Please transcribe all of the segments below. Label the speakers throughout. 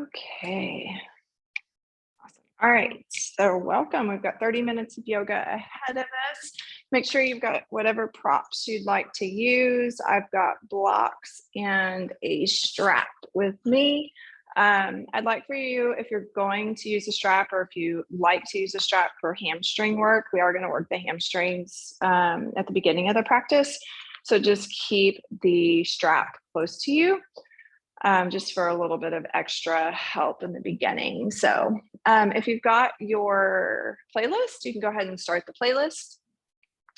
Speaker 1: Okay. Awesome. All right. So welcome. We've got 30 minutes of yoga ahead of us. Make sure you've got whatever props you'd like to use. I've got blocks and a strap with me. I'd like for you, if you're going to use a strap or if you like to use a strap for hamstring work, we are going to work the hamstrings at the beginning of the practice. So just keep the strap close to you. Just for a little bit of extra help in the beginning. So if you've got your playlist, you can go ahead and start the playlist.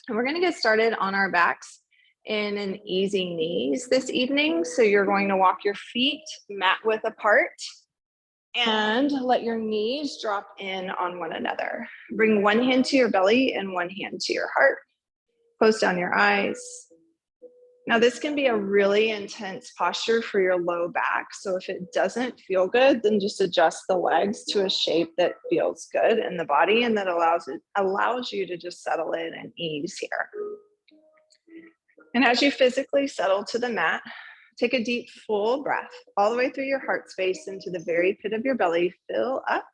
Speaker 1: And we're going to get started on our backs in an easy knees this evening. So you're going to walk your feet mat width apart and let your knees drop in on one another. Bring one hand to your belly and one hand to your heart. Close down your eyes. Now, this can be a really intense posture for your low back. So if it doesn't feel good, then just adjust the legs to a shape that feels good in the body and that allows you to just settle in and ease here. And as you physically settle to the mat, take a deep, full breath all the way through your heart space into the very pit of your belly. Fill up.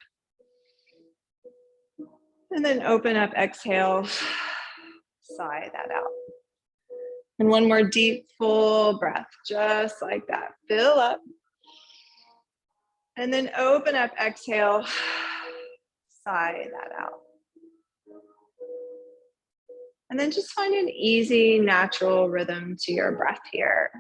Speaker 1: And then open up, exhale, sigh that out. And one more deep, full breath, just like that. Fill up. And then open up, exhale, sigh that out. And then just find an easy, natural rhythm to your breath here.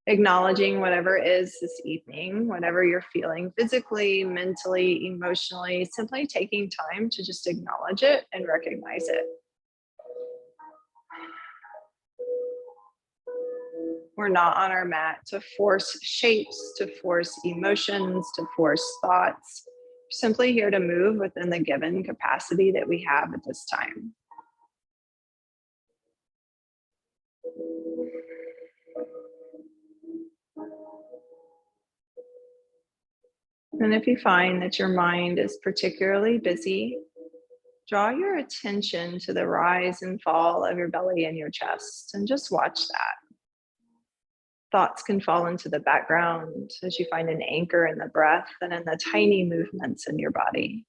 Speaker 1: Acknowledging whatever is this evening, whatever you're feeling physically, mentally, emotionally, simply taking time to just acknowledge it and recognize it. We're not on our mat to force shapes, to force emotions, to force thoughts. We're simply here to move within the given capacity that we have at this time. And if you find that your mind is particularly busy, draw your attention to the rise and fall of your belly and your chest and just watch that. Thoughts can fall into the background as you find an anchor in the breath and in the tiny movements in your body.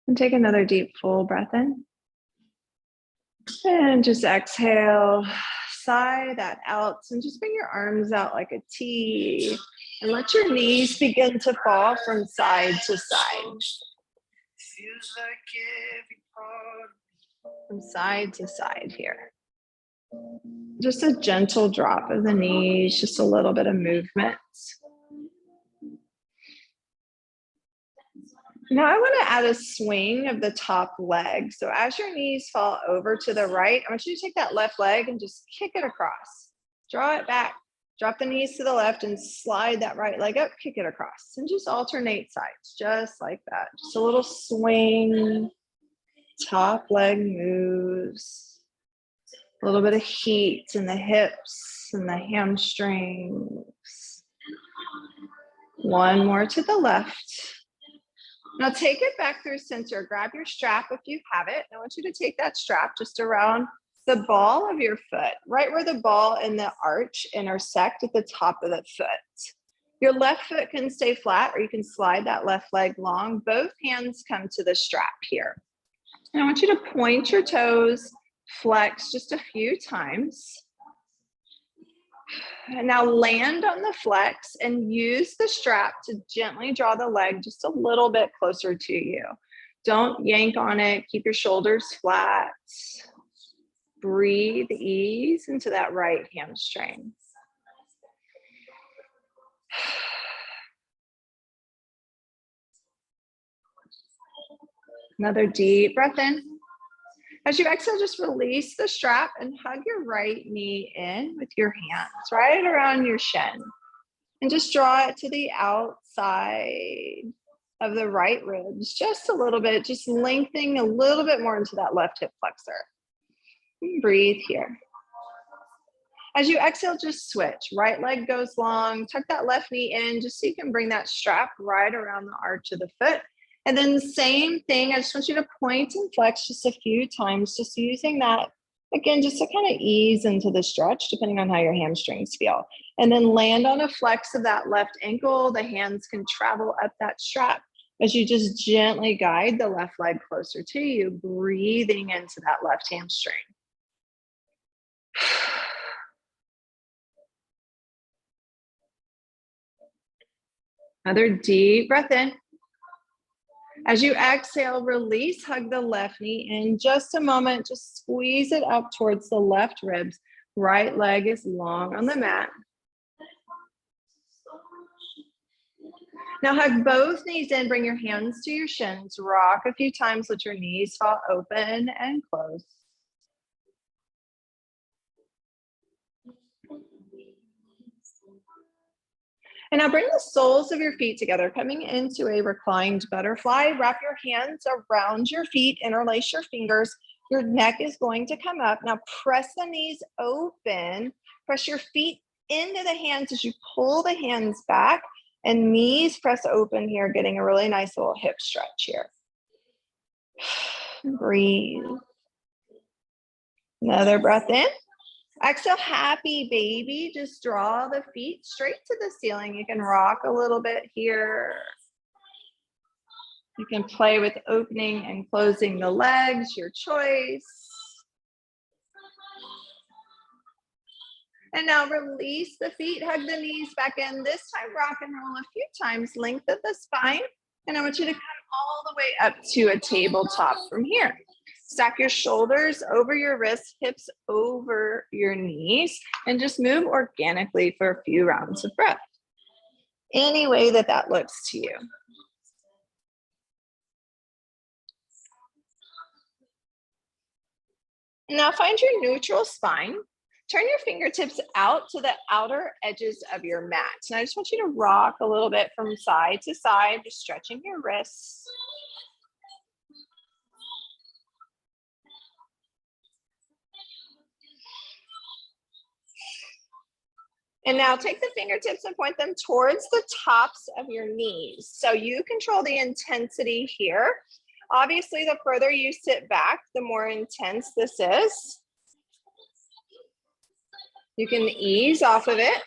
Speaker 1: And take another deep, full breath in. And just exhale, sigh that out. And just bring your arms out like a T. And let your knees begin to fall from side to side. From side to side here. Just a gentle drop of the knees, just a little bit of movement. Now I want to add a swing of the top leg. So as your knees fall over to the right, I want you to take that left leg and just kick it across. Draw it back. Drop the knees to the left and slide that right leg up, kick it across. And just alternate sides, just like that. Just a little swing. Top leg moves. A little bit of heat in the hips and the hamstrings. One more to the left. Now take it back through center. Grab your strap if you have it. I want you to take that strap just around the ball of your foot, right where the ball and the arch intersect at the top of the foot. Your left foot can stay flat or you can slide that left leg long. Both hands come to the strap here. And I want you to point your toes, flex just a few times. And now land on the flex and use the strap to gently draw the leg just a little bit closer to you. Don't yank on it. Keep your shoulders flat. Breathe ease into that right hamstring. Another deep breath in. As you exhale, just release the strap and hug your right knee in with your hands right around your shin. And just draw it to the outside of the right ribs, just a little bit, just lengthening a little bit more into that left hip flexor. Breathe here. As you exhale, just switch. Right leg goes long, tuck that left knee in just so you can bring that strap right around the arch of the foot. And then the same thing, I just want you to point and flex just a few times, just using that, again, just to kind of ease into the stretch, depending on how your hamstrings feel. And then land on a flex of that left ankle. The hands can travel up that strap as you just gently guide the left leg closer to you, breathing into that left hamstring. Another deep breath in. As you exhale, release, hug the left knee in just a moment. Just squeeze it up towards the left ribs. Right leg is long on the mat. Now hug both knees in, bring your hands to your shins. Rock a few times, let your knees fall open and close. And now bring the soles of your feet together, coming into a reclined butterfly. Wrap your hands around your feet, interlace your fingers. Your neck is going to come up. Now press the knees open. Press your feet into the hands as you pull the hands back, and knees press open here, getting a really nice little hip stretch here. Breathe. Another breath in. Exhale, happy baby. Just draw the feet straight to the ceiling. You can rock a little bit here. You can play with opening and closing the legs, your choice. And now release the feet, hug the knees back in. This time, rock and roll a few times, lengthen the spine. And I want you to come all the way up to a tabletop from here. Stack your shoulders over your wrists, hips over your knees, and just move organically for a few rounds of breath. Any way that that looks to you. Now find your neutral spine. Turn your fingertips out to the outer edges of your mat. And I just want you to rock a little bit from side to side, just stretching your wrists. And now take the fingertips and point them towards the tops of your knees. So you control the intensity here. Obviously, the further you sit back, the more intense this is. You can ease off of it.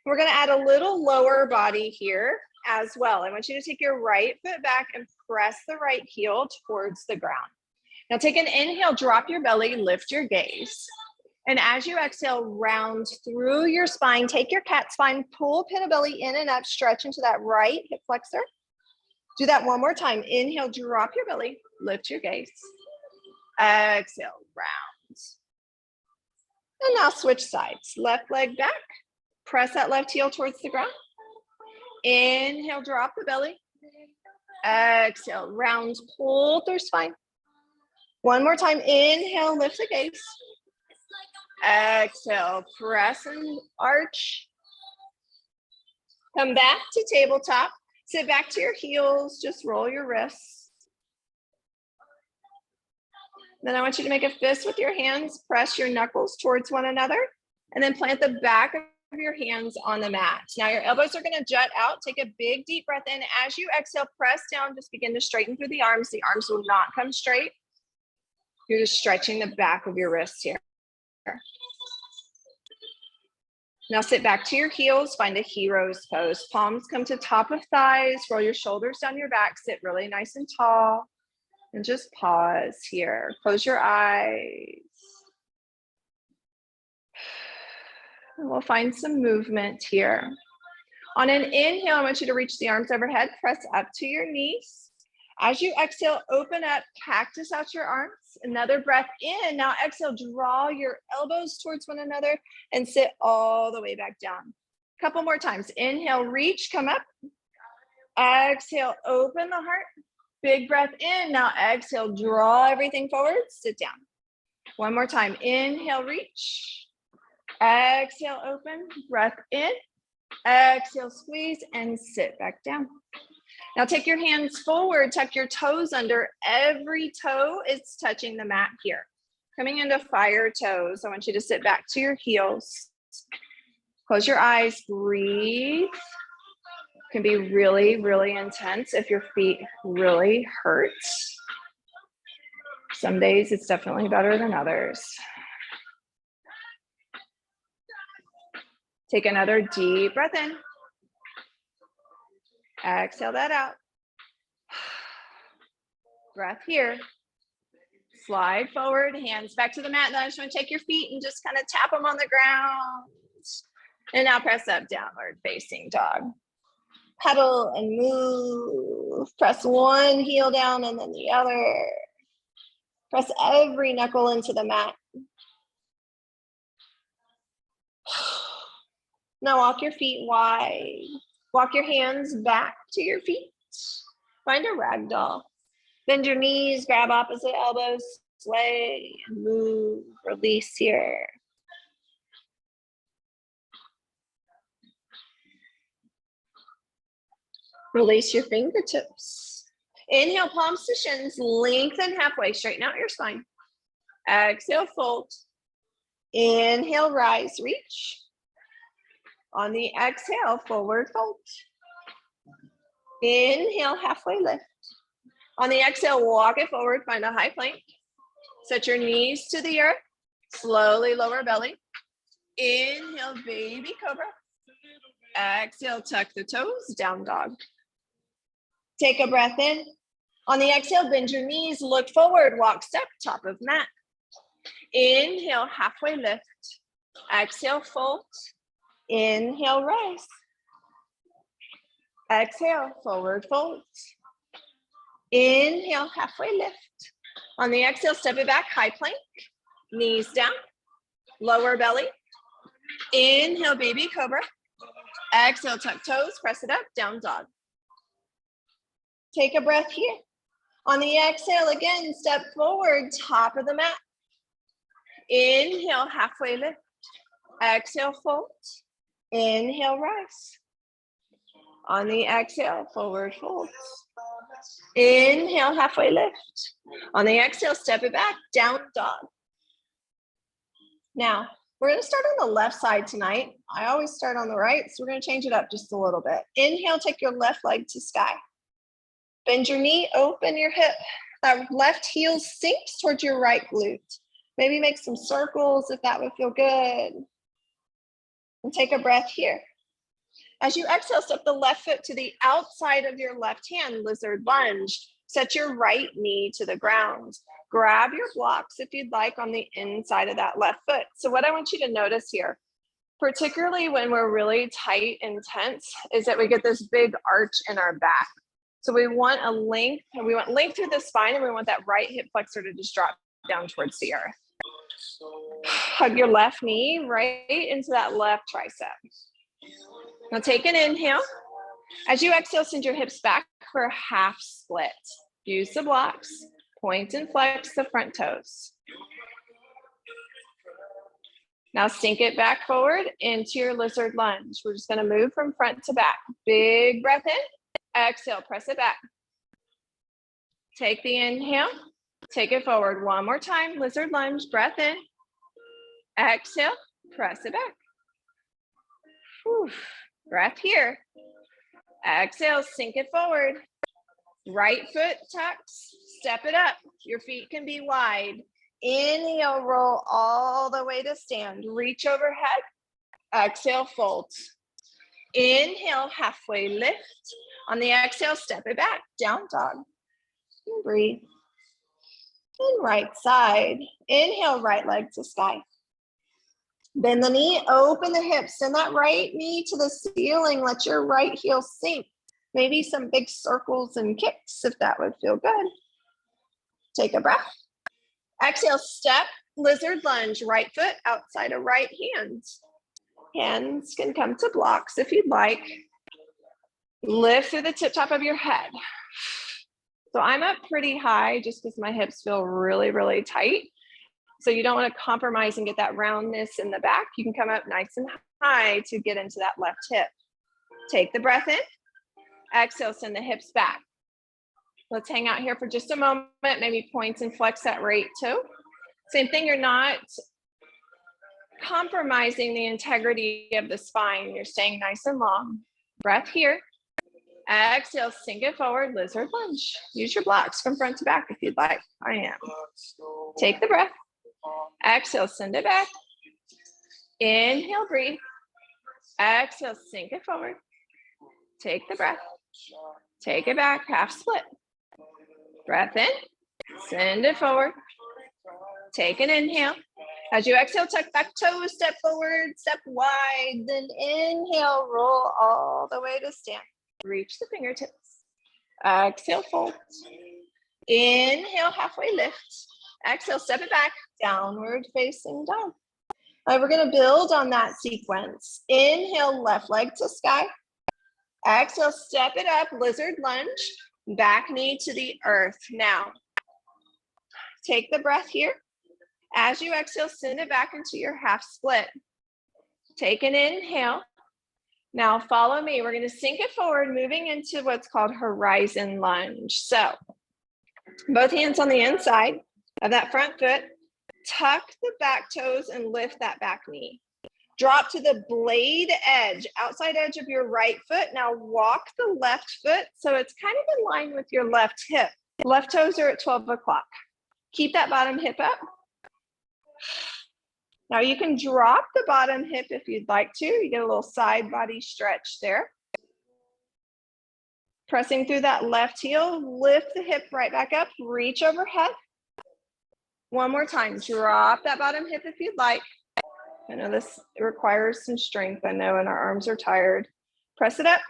Speaker 1: We're going to add a little lower body here as well. I want you to take your right foot back and press the right heel towards the ground. Now take an inhale, drop your belly, lift your gaze. And as you exhale, round through your spine, take your cat spine, pull pin of belly in and up, stretch into that right hip flexor. Do that one more time. Inhale, drop your belly, lift your gaze. Exhale, round. And now switch sides. Left leg back, press that left heel towards the ground. Inhale, drop the belly. Exhale, round, pull through spine. One more time, inhale, lift the gaze. Exhale, press and arch. Come back to tabletop. Sit back to your heels, just roll your wrists. Then I want you to make a fist with your hands, press your knuckles towards one another, and then plant the back of your hands on the mat. Now your elbows are gonna jut out. Take a big deep breath in. As you exhale, press down, just begin to straighten through the arms. The arms will not come straight. You're just stretching the back of your wrists here. Now sit back to your heels, find a hero's pose. Palms come to top of thighs, roll your shoulders down your back, sit really nice and tall, and just pause here. Close your eyes. And we'll find some movement here. On an inhale, I want you to reach the arms overhead, press up to your knees. As you exhale, open up, cactus out your arms. Another breath in. Now exhale, draw your elbows towards one another and sit all the way back down. Couple more times. Inhale, reach, come up. Exhale, open the heart. Big breath in. Now exhale, draw everything forward, sit down. One more time. Inhale, reach. Exhale, open. Breath in. Exhale, squeeze, and sit back down. Now take your hands forward, tuck your toes under. Every toe is touching the mat here. Coming into fire toes, I want you to sit back to your heels. Close your eyes, breathe. Can be really, really intense if your feet really hurt. Some days it's definitely better than others. Take another deep breath in. Exhale that out. Breath here. Slide forward, hands back to the mat. Then I just want to take your feet and just kind of tap them on the ground. And now press up, downward facing dog. Pedal and move. Press one heel down and then the other. Press every knuckle into the mat. Now walk your feet wide. Walk your hands back to your feet. Find a ragdoll. Bend your knees, grab opposite elbows, sway and move, release here. Release your fingertips. Inhale, palms to shins, lengthen halfway, straighten out your spine. Exhale, fold. Inhale, rise, reach. On the exhale, forward fold. Inhale, halfway lift. On the exhale, walk it forward, find a high plank. Set your knees to the earth. Slowly lower belly. Inhale, baby cobra. Exhale, tuck the toes, down dog. Take a breath in. On the exhale, bend your knees, look forward, walk step, top of mat. Inhale, halfway lift. Exhale, fold. Inhale, rise. Exhale, forward fold. Inhale, halfway lift. On the exhale, step it back, high plank. Knees down, lower belly. Inhale, baby cobra. Exhale, tuck toes, press it up, down dog. Take a breath here. On the exhale, again, step forward, top of the mat. Inhale, halfway lift. Exhale, fold. Inhale, rise. On the exhale, forward fold. Inhale, halfway lift. On the exhale, step it back, down dog. Now, we're going to start on the left side tonight. I always start on the right, so we're going to change it up just a little bit. Inhale, take your left leg to sky. Bend your knee, open your hip. That left heel sinks towards your right glute. Maybe make some circles if that would feel good. And take a breath here. As you exhale, step the left foot to the outside of your left hand, lizard lunge. Set your right knee to the ground. Grab your blocks if you'd like on the inside of that left foot. So what I want you to notice here, particularly when we're really tight and tense, is that we get this big arch in our back. So we want a length, and we want length through the spine, and we want that right hip flexor to just drop down towards the earth. Hug your left knee right into that left tricep. Now take an inhale. As you exhale, send your hips back for a half split. Use the blocks, point and flex the front toes. Now sink it back forward into your lizard lunge. We're just going to move from front to back. Big breath in, exhale, press it back. Take the inhale, take it forward one more time, lizard lunge, breath in, exhale, press it back. Whew. Breath here. Exhale, sink it forward. Right foot tucks, step it up. Your feet can be wide. Inhale, roll all the way to stand. Reach overhead. Exhale, fold. Inhale, halfway lift. On the exhale, step it back, down dog. And breathe. And right side. Inhale, right leg to sky. Bend the knee, open the hips, send that right knee to the ceiling. Let your right heel sink. Maybe some big circles and kicks if that would feel good. Take a breath. Exhale, step, lizard lunge, right foot outside of right hand. Hands can come to blocks if you'd like. Lift through the tip top of your head. So I'm up pretty high just because my hips feel really, really tight. So you don't want to compromise and get that roundness in the back. You can come up nice and high to get into that left hip. Take the breath in. Exhale, send the hips back. Let's hang out here for just a moment. Maybe point and flex that right toe. Same thing, you're not compromising the integrity of the spine. You're staying nice and long. Breath here. Exhale, sink it forward, lizard lunge. Use your blocks from front to back if you'd like. I am. Take the breath. Exhale, send it back. Inhale, breathe. Exhale, sink it forward. Take the breath. Take it back, half split. Breath in, send it forward. Take an inhale. As you exhale, tuck back toes, step forward, step wide, then inhale, roll all the way to stand. Reach the fingertips. Exhale, fold. Inhale, halfway lift. Exhale, step it back, downward facing dog. All right, we're gonna build on that sequence. Inhale, left leg to sky. Exhale, step it up, lizard lunge, back knee to the earth. Now, take the breath here. As you exhale, send it back into your half split. Take an inhale. Now follow me. We're going to sink it forward, moving into what's called horizon lunge. So both hands on the inside of that front foot. Tuck the back toes and lift that back knee. Drop to the blade edge, outside edge of your right foot. Now walk the left foot so it's kind of in line with your left hip. Left toes are at 12 o'clock. Keep that bottom hip up. Now you can drop the bottom hip if you'd like to. You get a little side body stretch there. Pressing through that left heel, lift the hip right back up, reach overhead. One more time, drop that bottom hip if you'd like. I know this requires some strength, I know, and our arms are tired. Press it up.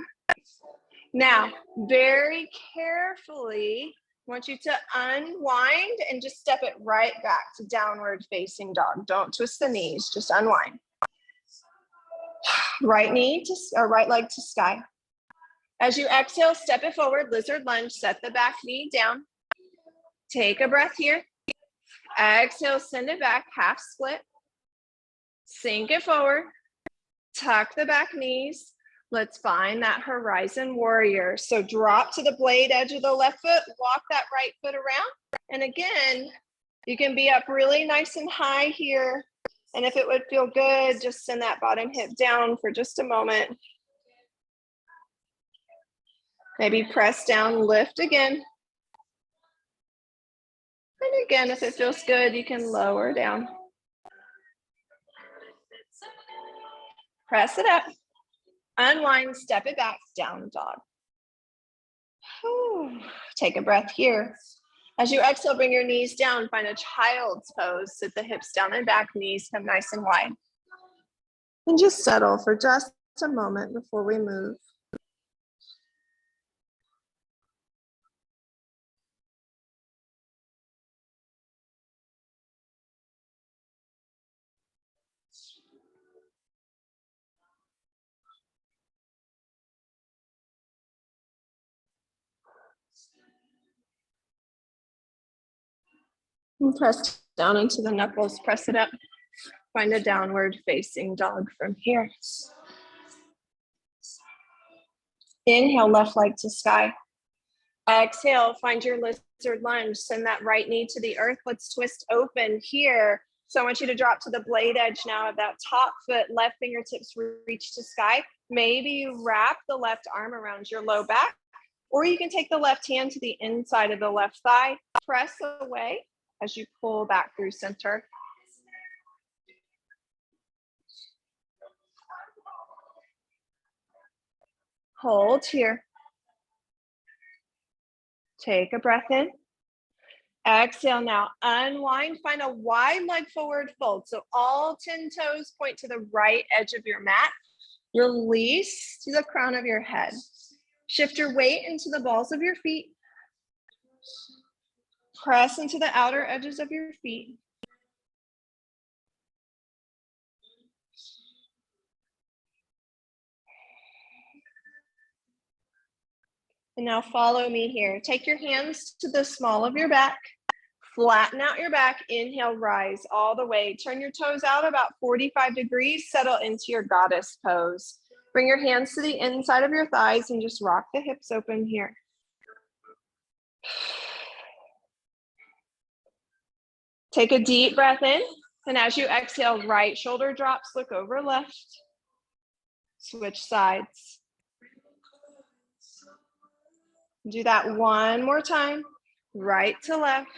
Speaker 1: Now, very carefully, I want you to unwind and just step it right back to downward facing dog. Don't twist the knees, just unwind. Right knee to, or right leg to sky. As you exhale, step it forward, lizard lunge, set the back knee down. Take a breath here. Exhale, send it back, half split. Sink it forward, tuck the back knees. Let's find that horizon warrior. So drop to the blade edge of the left foot, walk that right foot around. And again, you can be up really nice and high here. And if it would feel good, just send that bottom hip down for just a moment. Maybe press down, lift again. And again, if it feels good, you can lower down. Press it up. Unwind, step it back, down dog. Whew. Take a breath here. As you exhale, bring your knees down, find a child's pose. Sit the hips down and back, knees come nice and wide. And just settle for just a moment before we move. And press down into the knuckles, press it up. Find a downward facing dog from here. Inhale, left leg to sky. Exhale, find your lizard lunge. Send that right knee to the earth. Let's twist open here. So I want you to drop to the blade edge now of that top foot, left fingertips reach to sky. Maybe you wrap the left arm around your low back, or you can take the left hand to the inside of the left thigh. Press away as you pull back through center. Hold here. Take a breath in. Exhale now, unwind, find a wide leg forward fold. So all 10 toes point to the right edge of your mat. Release to the crown of your head. Shift your weight into the balls of your feet. Press into the outer edges of your feet. And now follow me here. Take your hands to the small of your back. Flatten out your back. Inhale, rise all the way. Turn your toes out about 45 degrees. Settle into your goddess pose. Bring your hands to the inside of your thighs and just rock the hips open here. Take a deep breath in, and as you exhale, right shoulder drops, look over left. Switch sides. Do that one more time, right to left.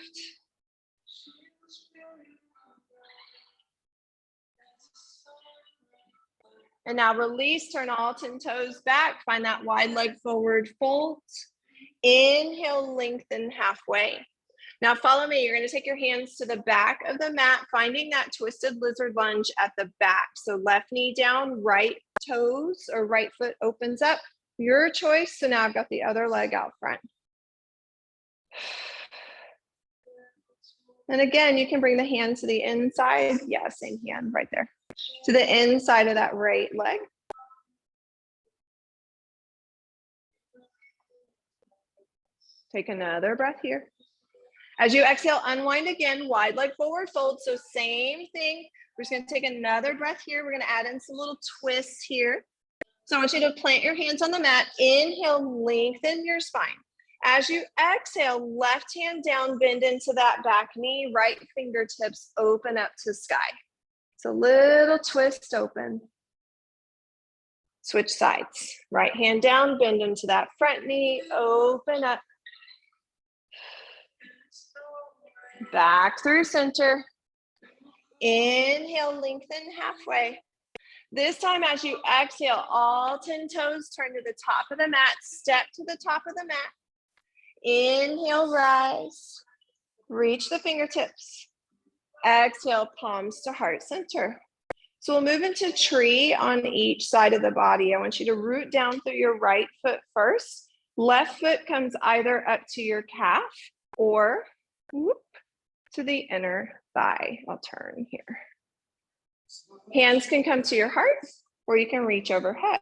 Speaker 1: And now release, turn all 10 toes back, find that wide leg forward fold. Inhale, lengthen halfway. Now follow me, you're gonna take your hands to the back of the mat, finding that twisted lizard lunge at the back. So left knee down, right toes or right foot opens up. Your choice. So now I've got the other leg out front. And again, you can bring the hand to the inside. Yeah, same hand right there. To the inside of that right leg. Take another breath here. As you exhale, unwind again, wide leg forward fold. So same thing. We're just gonna take another breath here. We're gonna add in some little twists here. So I want you to plant your hands on the mat. Inhale, lengthen your spine. As you exhale, left hand down, bend into that back knee, right fingertips open up to sky. So little twist open. Switch sides. Right hand down, bend into that front knee, open up. Back through center. Inhale, lengthen halfway. This time as you exhale, all 10 toes turn to the top of the mat, step to the top of the mat. Inhale, rise, reach the fingertips. Exhale, palms to heart center. So we'll move into tree on each side of the body. I want you to root down through your right foot first. Left foot comes either up to your calf or whoop, to the inner thigh. I'll turn here. Hands can come to your heart or you can reach overhead.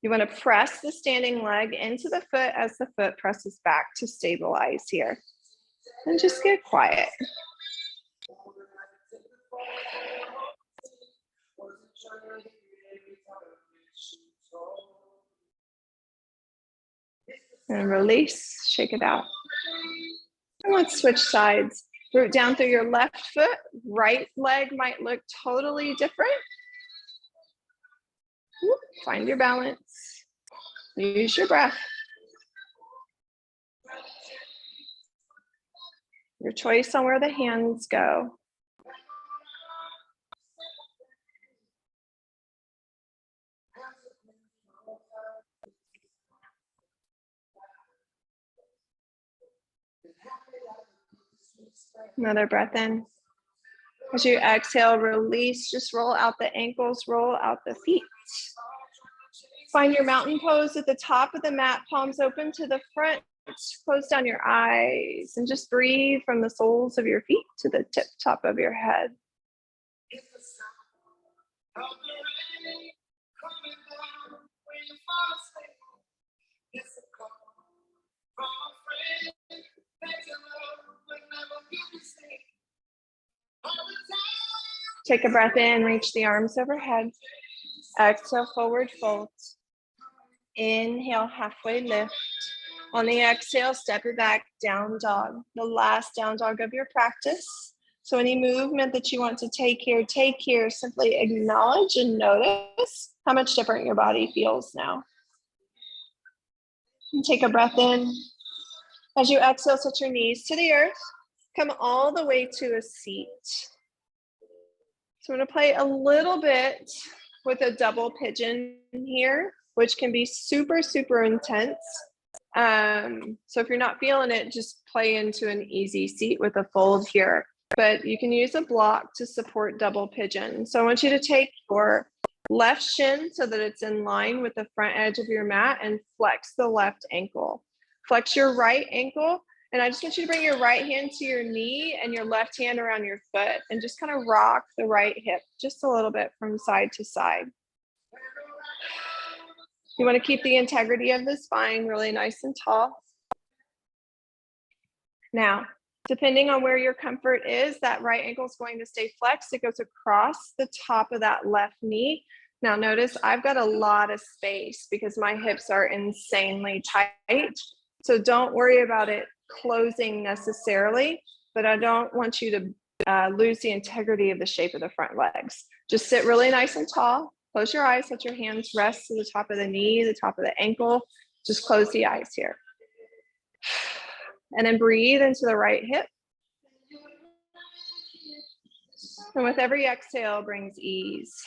Speaker 1: You want to press the standing leg into the foot as the foot presses back to stabilize here. And just get quiet. And release, shake it out. And let's switch sides. Root down through your left foot. Right leg might look totally different. Find your balance. Use your breath. Your choice on where the hands go. Another breath in. As you exhale, release, just roll out the ankles, roll out the feet. Find your mountain pose at the top of the mat, palms open to the front. Close down your eyes and just breathe from the soles of your feet to the tip top of your head. Take a breath in, reach the arms overhead. Exhale, forward fold. Inhale, halfway lift. On the exhale, step it back, down dog. The last down dog of your practice. So any movement that you want to take here. Simply acknowledge and notice how much different your body feels now. And take a breath in. As you exhale, set your knees to the earth. Come all the way to a seat. So I'm going to play a little bit with a double pigeon here, which can be super, super intense. So if you're not feeling it, just play into an easy seat with a fold here. But you can use a block to support double pigeon. So I want you to take your left shin so that it's in line with the front edge of your mat and flex the left ankle. Flex your right ankle. And I just want you to bring your right hand to your knee and your left hand around your foot and just kind of rock the right hip just a little bit from side to side. You want to keep the integrity of the spine really nice and tall. Now, depending on where your comfort is, that right ankle is going to stay flexed. It goes across the top of that left knee. Now notice I've got a lot of space because my hips are insanely tight. So don't worry about it closing necessarily, but I don't want you to lose the integrity of the shape of the front legs. Just sit really nice and tall. Close your eyes, let your hands rest to the top of the knee, the top of the ankle. Just close the eyes here. And then breathe into the right hip. And with every exhale brings ease.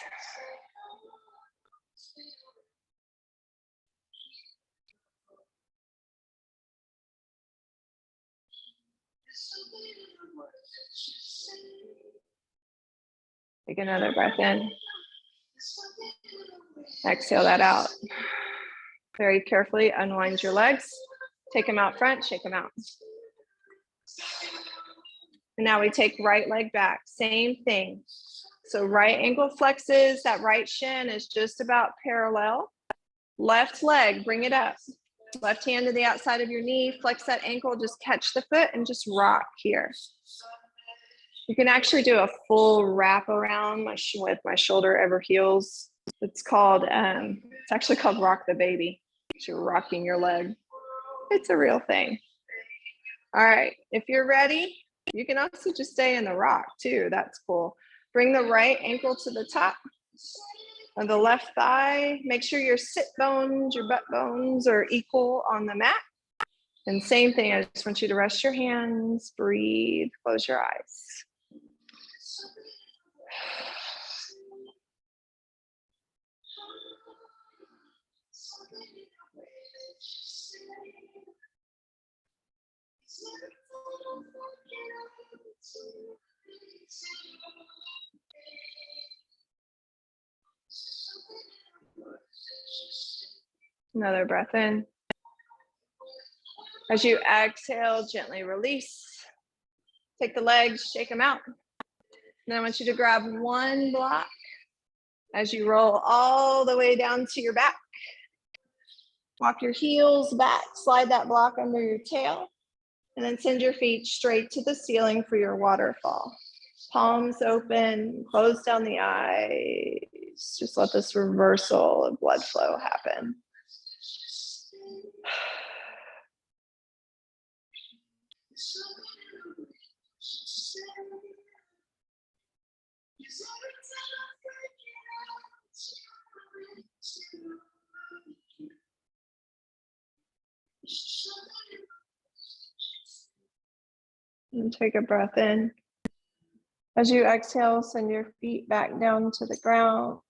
Speaker 1: Take another breath in. Exhale that out. Very carefully unwind your legs. Take them out front, shake them out. And now we take right leg back, same thing. So right ankle flexes, that right shin is just about parallel. Left leg, bring it up. Left hand to the outside of your knee, flex that ankle, just catch the foot and just rock here. You can actually do a full wrap around with my shoulder ever heels. It's actually called rock the baby. You're rocking your leg. It's a real thing. All right, if you're ready, you can also just stay in the rock too. That's cool. Bring the right ankle to the top of the left thigh. Make sure your sit bones, your butt bones are equal on the mat. And same thing, I just want you to rest your hands, breathe, close your eyes. Another breath in. As you exhale, gently release. Take the legs, shake them out. And then I want you to grab one block as you roll all the way down to your back. Walk your heels back, slide that block under your tail, and then send your feet straight to the ceiling for your waterfall. Palms open, close down the eyes. Just let this reversal of blood flow happen. And take a breath in. As you exhale, send your feet back down to the ground.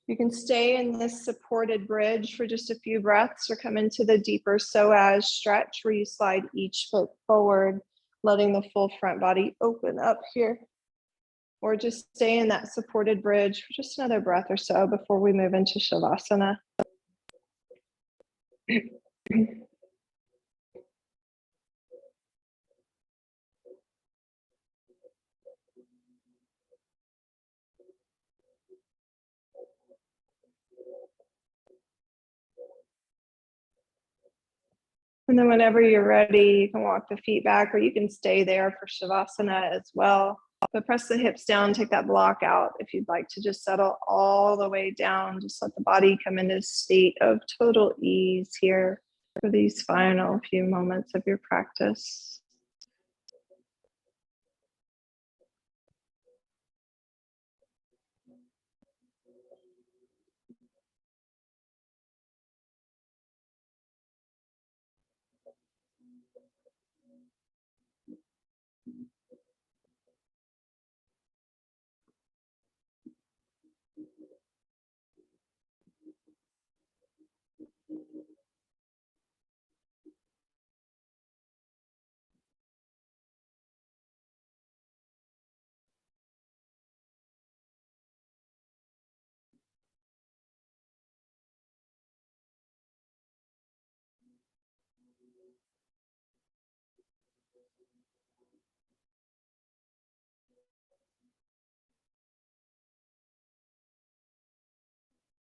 Speaker 1: You can stay in this supported bridge for just a few breaths or come into the deeper psoas stretch where you slide each foot forward, letting the full front body open up here. Or just stay in that supported bridge for just another breath or so before we move into Shavasana. And then whenever you're ready, you can walk the feet back or you can stay there for Shavasana as well. But press the hips down, take that block out if you'd like to just settle all the way down. Just let the body come into a state of total ease here for these final few moments of your practice.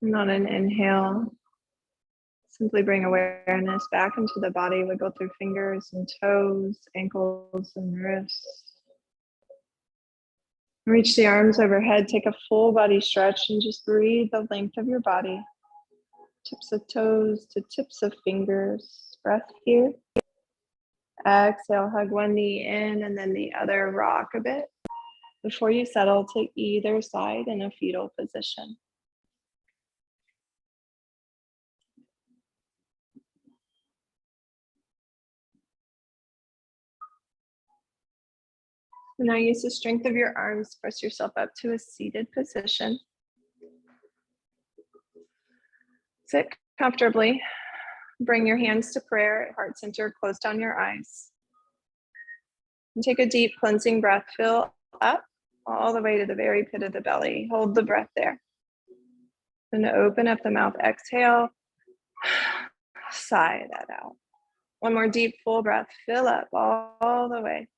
Speaker 1: And on an inhale, simply bring awareness back into the body. Wiggle through fingers and toes, ankles and wrists. Reach the arms overhead, take a full body stretch and just breathe the length of your body. Tips of toes to tips of fingers. breath here. Exhale, hug one knee in and then the other, rock a bit. Before you settle to either side in a fetal position. Now use the strength of your arms, press yourself up to a seated position. Sit comfortably. Bring your hands to prayer at heart center, close down your eyes. And take a deep cleansing breath, fill up all the way to the very pit of the belly. Hold the breath there. And open up the mouth, exhale, sigh that out. One more deep, full breath, fill up all the way.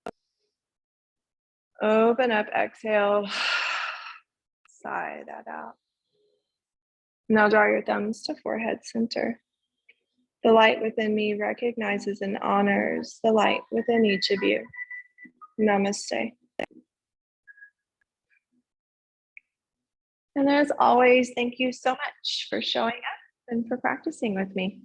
Speaker 1: Open up, exhale, sigh that out. Now draw your thumbs to forehead center. The light within me recognizes and honors the light within each of you. Namaste. And as always, thank you so much for showing up and for practicing with me.